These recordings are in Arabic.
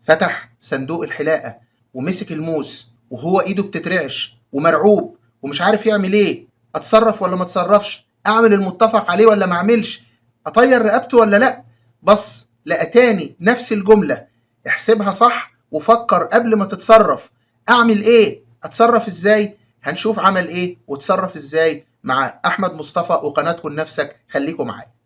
فتح صندوق الحلاقة ومسك الموس وهو ايده بتترعش ومرعوب ومش عارف يعمل ايه. اتصرف ولا ما اتصرفش؟ اعمل المتفق عليه ولا ما اعملش؟ اطير رقبته ولا لا؟ بص لقى تاني نفس الجملة. احسبها صح وفكر قبل ما تتصرف. اعمل ايه؟ اتصرف ازاي؟ هنشوف عمل ايه وتصرف ازاي مع احمد مصطفى وقناة كن نفسك. خليكم معايا.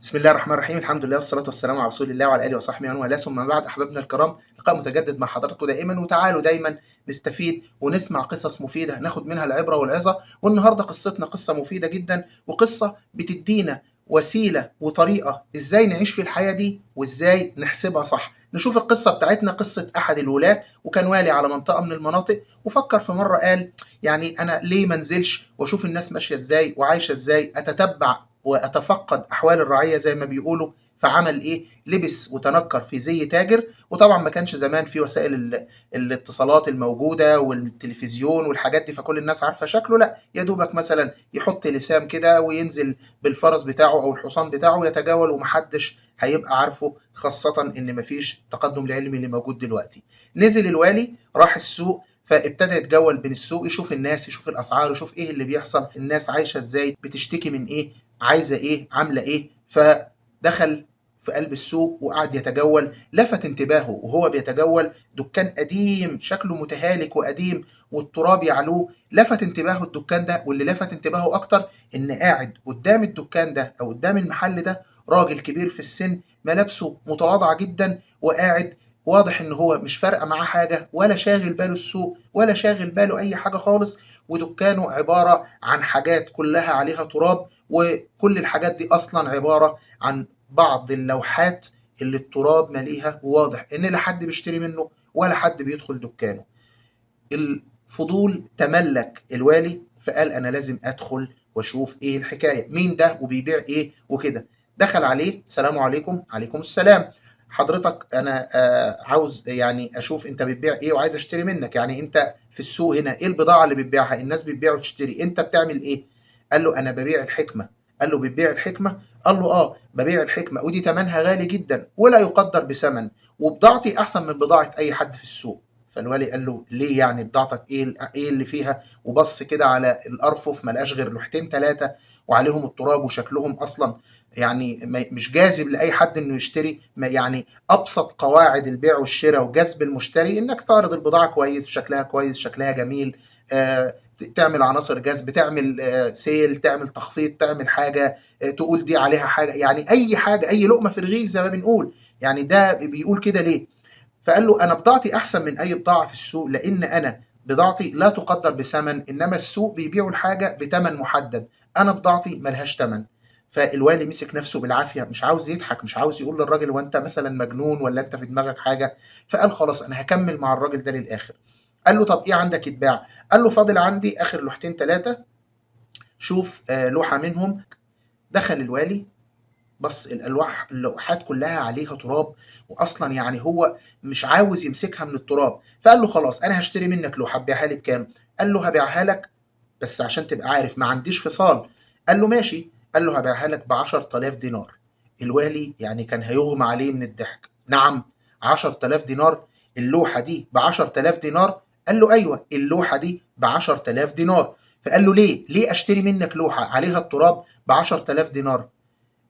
بسم الله الرحمن الرحيم. الحمد لله والصلاة والسلام على رسول الله وعلى آله وصحبه ومن والاه، ثم بعد. أحبابنا الكرام، لقاء متجدد مع حضراتكم دائما، وتعالوا دايما نستفيد ونسمع قصص مفيدة ناخد منها العبرة والعظة. والنهاردة قصتنا قصة مفيدة جدا، وقصة بتدينا وسيلة وطريقة ازاي نعيش في الحياة دي وازاي نحسبها صح. نشوف القصة بتاعتنا. قصة أحد الولاة، وكان والي على منطقة من المناطق، وفكر في مرة قال يعني أنا ليه منزلش وأشوف الناس ماشية ازاي وعايشة ازاي، أتتبع واتفقد احوال الرعيه زي ما بيقولوا. فعمل ايه؟ لبس وتنكر في زي تاجر. وطبعا ما كانش زمان في وسائل الاتصالات الموجوده والتلفزيون والحاجات دي، فكل الناس عارفه شكله. لا، يا دوبك مثلا يحط لسام كده وينزل بالفرس بتاعه او الحصان بتاعه يتجول، ومحدش هيبقى عارفه، خاصه ان مفيش التقدم العلمي اللي موجود دلوقتي. نزل الوالي راح السوق، فابتدى يتجول بين السوق، يشوف الناس، يشوف الاسعار، يشوف ايه اللي بيحصل، الناس عايشه ازاي، بتشتكي من ايه، عايزه ايه، عامله ايه. فدخل في قلب السوق وقعد يتجول. لفت انتباهه وهو بيتجول دكان قديم شكله متهالك وقديم والتراب يعلوه. لفت انتباهه الدكان ده، واللي لفت انتباهه اكتر ان قاعد قدام الدكان ده او قدام المحل ده راجل كبير في السن، ملابسه متواضعه جدا، وقاعد واضح ان هو مش فارقه معاه حاجه، ولا شاغل باله السوق، ولا شاغل باله اي حاجه خالص. ودكانه عباره عن حاجات كلها عليها تراب، وكل الحاجات دي اصلا عباره عن بعض اللوحات اللي التراب ماليها، وواضح ان لا حد بيشتري منه ولا حد بيدخل دكانه. الفضول تملك الوالي، فقال انا لازم ادخل واشوف ايه الحكايه، مين ده وبيبيع ايه وكده. دخل عليه. السلام عليكم. عليكم السلام. حضرتك انا عاوز يعني اشوف انت بتبيع ايه وعايز اشتري منك. يعني انت في السوق هنا ايه البضاعه اللي بتبيعها؟ الناس بتبيع وتشتري، انت بتعمل ايه؟ قال له انا ببيع الحكمه. قال له بتبيع الحكمه؟ قال له اه ببيع الحكمه، ودي ثمنها غالي جدا ولا يقدر بثمن، وبضاعتي احسن من بضاعه اي حد في السوق. فالوالي قال له ليه يعني؟ بضاعتك ايه اللي فيها؟ وبص كده على الارفف، ما لقاش غير لوحتين ثلاثه وعليهم التراب، وشكلهم اصلا يعني مش جاذب لاي حد انه يشتري. ما يعني ابسط قواعد البيع والشراء وجذب المشتري انك تعرض البضاعه كويس، شكلها كويس، شكلها جميل، تعمل عناصر جذب، تعمل سيل، تعمل تخفيض، تعمل حاجه تقول دي عليها حاجه، يعني اي حاجه، اي لقمه في الرغيف زي ما بنقول. يعني ده بيقول كده ليه؟ فقال له انا بضاعتي احسن من اي بضاعه في السوق، لان انا بضاعتي لا تقدر بثمن، انما السوق بيبيعوا الحاجه بثمن محدد، انا بضاعتي ملهاش ثمن. فالوالي مسك نفسه بالعافيه، مش عاوز يضحك، مش عاوز يقول للراجل وانت مثلا مجنون ولا انت في دماغك حاجه. فقال خلاص انا هكمل مع الراجل ده للاخر. قال له طب ايه عندك يتباع؟ قال له فاضل عندي اخر لوحتين ثلاثه، شوف لوحه منهم. دخل الوالي، بص اللوحات كلها عليها تراب، واصلا يعني هو مش عاوز يمسكها من التراب. فقال له خلاص انا هشتري منك لوحه، هتبيعها لي بكام؟ قال له هبيعها لك، بس عشان تبقى عارف ما عنديش فصال. قال له ماشي. قال له هبيعها لك ب 10000 دينار. الوالي يعني كان هيغمى عليه من الضحك. نعم، 10000 دينار؟ اللوحه دي ب 10000 دينار؟ قال له ايوه اللوحه دي ب 10000 دينار. فقال له ليه اشتري منك لوحه عليها التراب ب 10000 دينار؟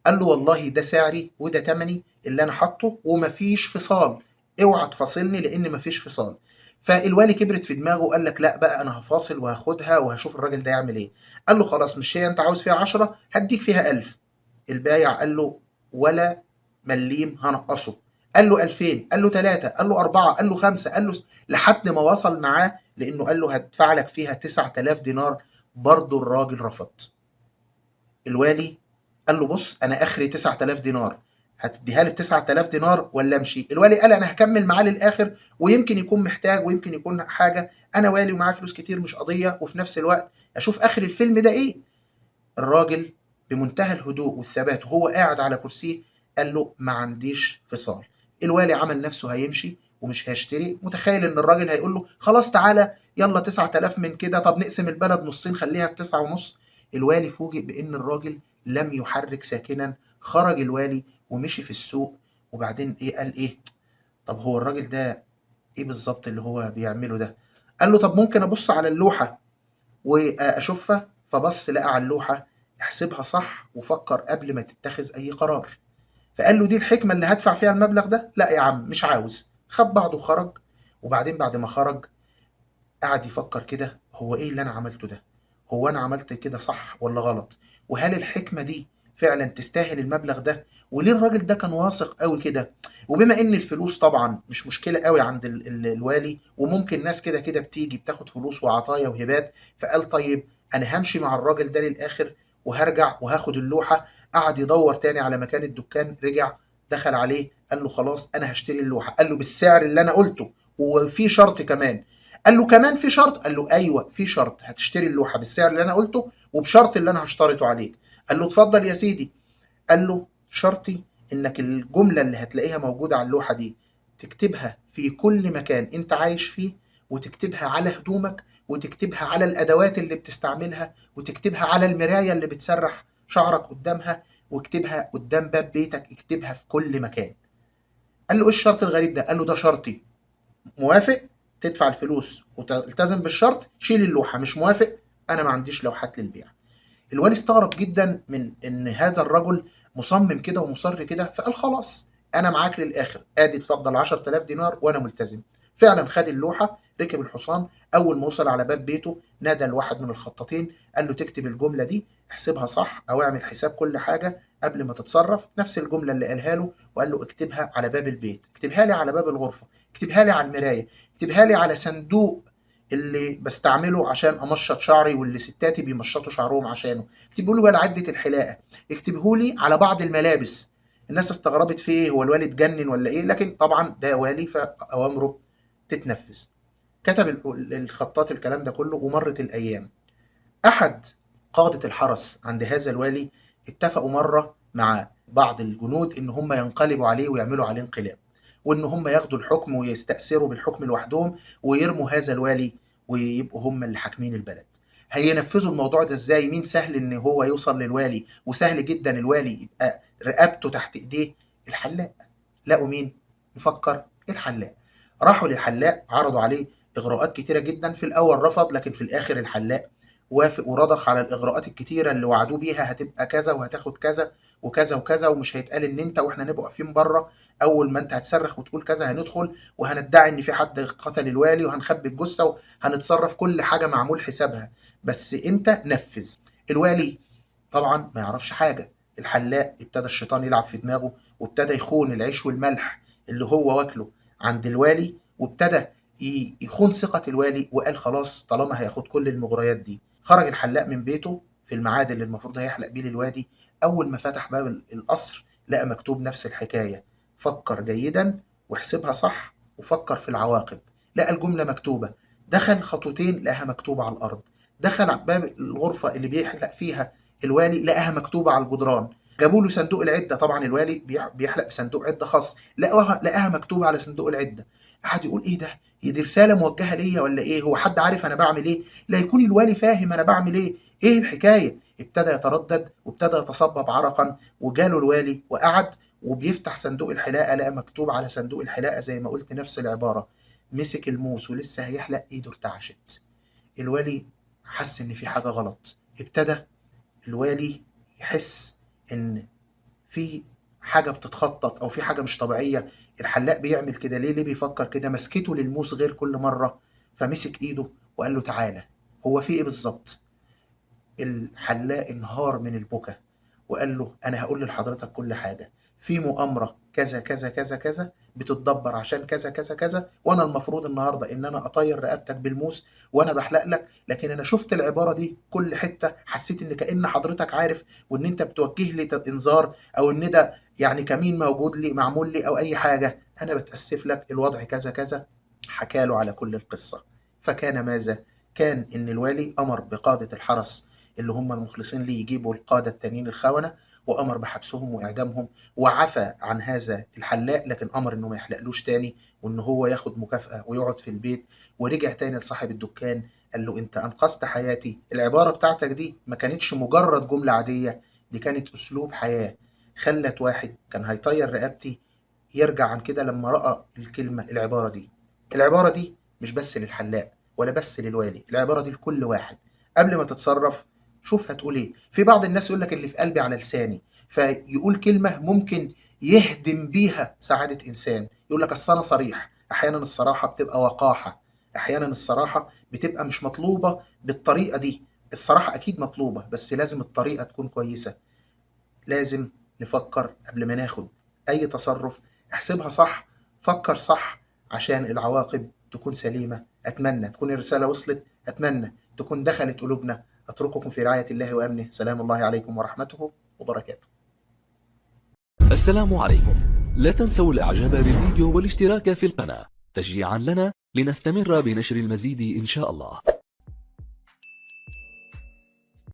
قال له والله ده سعري وده تمني اللي انا حاطه ومفيش فصال، اوعى تفاصلني لان مفيش فصال. فالوالي كبرت في دماغه وقال لك لا بقى انا هفاصل وهاخدها وهشوف الراجل ده يعمل ايه. قال له خلاص، مش هي انت عاوز فيها 10؟ هديك فيها 1000. البايع قال له ولا مليم هنقصه. قال له 2000، قال له 3، قال له 4، قال له 5، قال له لحد ما وصل معاه، لانه قال له هدفع لك فيها 9000 دينار. برضه الراجل رفض. الوالي قال له بص انا اخري 9000 دينار، هتديها لي ب 9000 دينار ولا امشي؟ الوالي قال انا هكمل معاه للاخر، ويمكن يكون محتاج ويمكن يكون حاجه، انا والي ومعاه فلوس كتير مش قضيه، وفي نفس الوقت اشوف اخر الفيلم ده ايه. الراجل بمنتهى الهدوء والثبات وهو قاعد على كرسيه قال له ما عنديش فصال. الوالي عمل نفسه هيمشي ومش هيشتري، متخيل ان الراجل هيقول له خلاص تعالى يلا 9000 من كده، طب نقسم البلد نصين خليها ب9.5. الوالي فوجئ بان الراجل لم يحرك ساكنا. خرج الوالي ومشي في السوق، وبعدين ايه قال ايه، طب هو الراجل ده ايه بالظبط اللي هو بيعمله ده؟ قال له طب ممكن ابص على اللوحة واشوفها. فبص لقى على اللوحة، احسبها صح وفكر قبل ما تتخذ اي قرار. فقال له دي الحكمة اللي هدفع فيها المبلغ ده؟ لا يا عم مش عاوز. خد بعضه وخرج. وبعدين بعد ما خرج قعد يفكر كده، هو ايه اللي انا عملته ده؟ هو انا عملت كده صح ولا غلط؟ وهل الحكمة دي فعلا تستاهل المبلغ ده؟ وليه الراجل ده كان واثق قوي كده؟ وبما ان الفلوس طبعا مش مشكلة قوي عند الوالي، وممكن ناس كده كده بتيجي بتاخد فلوس وعطايا وهبات، فقال طيب انا همشي مع الراجل ده للاخر وهرجع وهاخد اللوحة. قعد يدور تاني على مكان الدكان، رجع دخل عليه قال له خلاص انا هشتري اللوحة. قال له بالسعر اللي انا قلته، وفي شرط كمان. قال له كمان في شرط؟ قال له ايوه في شرط، هتشتري اللوحه بالسعر اللي انا قلته وبشرط اللي انا هشترطه عليك. قال له اتفضل يا سيدي. قال له شرطي انك الجمله اللي هتلاقيها موجوده على اللوحه دي تكتبها في كل مكان انت عايش فيه، وتكتبها على هدومك، وتكتبها على الادوات اللي بتستعملها، وتكتبها على المرايه اللي بتسرح شعرك قدامها، واكتبها قدام باب بيتك، اكتبها في كل مكان. قال له ايه الشرط الغريب ده؟ قال له ده شرطي. موافق تدفع الفلوس وتلتزم بالشرط، شيل اللوحة. مش موافق، أنا ما عنديش لوحات للبيع. الوالي استغرب جدا من إن هذا الرجل مصمم كده ومصر كده، فقال خلاص أنا معاك للآخر، آدي اتفضل 10,000 دينار وأنا ملتزم. فعلا خد اللوحة، ركب الحصان. أول ما وصل على باب بيته نادى لواحد من الخطاطين، قال له تكتب الجملة دي، احسبها صح أو اعمل حساب كل حاجة قبل ما تتصرف. نفس الجملة اللي قالها له، وقال له اكتبها على باب البيت، اكتبها لي على باب الغرفة، اكتبها لي على المراية، اكتبها لي على صندوق اللي بستعمله عشان امشط شعري واللي ستاتي بيمشطوا شعرهم عشانه، اكتبوا لي على عده الحلاقه، اكتبه لي على بعض الملابس. الناس استغربت في ايه، هو الوالي اتجنن ولا ايه؟ لكن طبعا ده والي فاوامره تتنفذ. كتب الخطاط الكلام ده كله، ومرت الايام. احد قاده الحرس عند هذا الوالي اتفقوا مره مع بعض الجنود ان هم ينقلبوا عليه ويعملوا عليه انقلاب، وان هم ياخدوا الحكم ويستأثروا بالحكم لوحدهم ويرموا هذا الوالي ويبقوا هم اللي حاكمين البلد. هينفذوا الموضوع ده ازاي؟ مين سهل ان هو يوصل للوالي وسهل جدا الوالي يبقى رقبته تحت ايديه؟ الحلاق. لقوا مين؟ نفكر، الحلاق. راحوا للحلاق عرضوا عليه اغراءات كتيره جدا. في الاول رفض، لكن في الاخر الحلاق وافق ورضخ على الاغراءات الكتيره اللي وعدوه بيها، هتبقى كذا وهتاخد كذا وكذا وكذا، ومش هيتقال ان انت واحنا نبقى واقفين بره، اول ما انت هتصرخ وتقول كذا هندخل وهندعي ان في حد قتل الوالي وهنخبي الجثه وهنتصرف، كل حاجه معمول حسابها، بس انت نفذ. الوالي طبعا ما يعرفش حاجه. الحلاق ابتدى الشيطان يلعب في دماغه، وابتدى يخون العيش والملح اللي هو واكله عند الوالي، وابتدى يخون ثقة الوالي، وقال خلاص طالما هياخد كل المغريات دي. خرج الحلاق من بيته في الميعاد اللي المفروض هيحلق بيه للوادي. أول ما فتح باب القصر لقى مكتوب نفس الحكاية، فكر جيدا واحسبها صح وفكر في العواقب. لقى الجملة مكتوبة. دخل خطوتين لقاها مكتوبة على الأرض. دخل باب الغرفة اللي بيحلق فيها الوالي لقاها مكتوبة على الجدران. جابوا له صندوق العدة، طبعا الوالي بيحلق بصندوق عدة خاص، لقاها مكتوبة على صندوق العدة. قعد يقول ايه ده، هي دي رسالة موجهة ليا ولا ايه؟ هو حد عارف انا بعمل ايه؟ لا يكون الوالي فاهم انا بعمل ايه؟ ايه الحكاية؟ ابتدى يتردد وابتدى يتصبب عرقا، وجاله الوالي وقعد وبيفتح صندوق الحلاقة، لقى مكتوب على صندوق الحلاقة زي ما قلت نفس العبارة. مسك الموس ولسه هيحلق، ايده ارتعشت. الوالي حس ان في حاجة غلط. ابتدى الوالي يحس ان في حاجة بتتخطط أو في حاجة مش طبيعية. الحلاق بيعمل كده ليه؟ ليه بيفكر كده؟ مسكته للموس غير كل مرة. فمسك إيده وقال له تعالى، هو في إيه بالظبط؟ الحلاق انهار من البكا وقال له انا هقول لحضرتك كل حاجه، في مؤامره كذا كذا كذا كذا بتتدبر عشان كذا كذا كذا، وانا المفروض النهارده ان انا اطير رقبتك بالموس وانا بحلق لك، لكن انا شفت العباره دي كل حته، حسيت ان كأن حضرتك عارف وان انت بتوجه لي انذار، او ان ده يعني كمين موجود لي معمول لي او اي حاجه. انا بتاسف لك، الوضع كذا كذا. حكى له على كل القصه. فكان ماذا؟ كان ان الوالي امر بقاده الحرس اللي هم المخلصين ليه يجيبوا القادة التانيين الخونة، وأمر بحبسهم وإعدامهم، وعفى عن هذا الحلاق، لكن أمر إنه ما يحلقلوش تاني، وإن هو ياخد مكافأة ويقعد في البيت. ورجع تاني لصاحب الدكان قال له أنت أنقذت حياتي، العبارة بتاعتك دي ما كانتش مجرد جملة عادية، دي كانت أسلوب حياة، خلت واحد كان هيطير رقبتي يرجع عن كده لما رأى الكلمة العبارة دي. العبارة دي مش بس للحلاق ولا بس للوالي، العبارة دي لكل واحد. قبل ما تتصرف شوف هتقول ايه. في بعض الناس يقول لك اللي في قلبي على لساني، فيقول كلمة ممكن يهدم بيها سعادة إنسان. يقول لك أصل أنا صريح. أحيانا الصراحة بتبقى وقاحة، أحيانا الصراحة بتبقى مش مطلوبة بالطريقة دي. الصراحة أكيد مطلوبة، بس لازم الطريقة تكون كويسة. لازم نفكر قبل ما ناخد أي تصرف، احسبها صح، فكر صح عشان العواقب تكون سليمة. أتمنى تكون الرسالة وصلت، أتمنى تكون دخلت قلوبنا. أترككم في رعاية الله وأمنه. سلام الله عليكم ورحمته وبركاته. السلام عليكم. لا تنسوا الاعجاب بالفيديو والاشتراك في القناة تشجيعا لنا لنستمر بنشر المزيد إن شاء الله.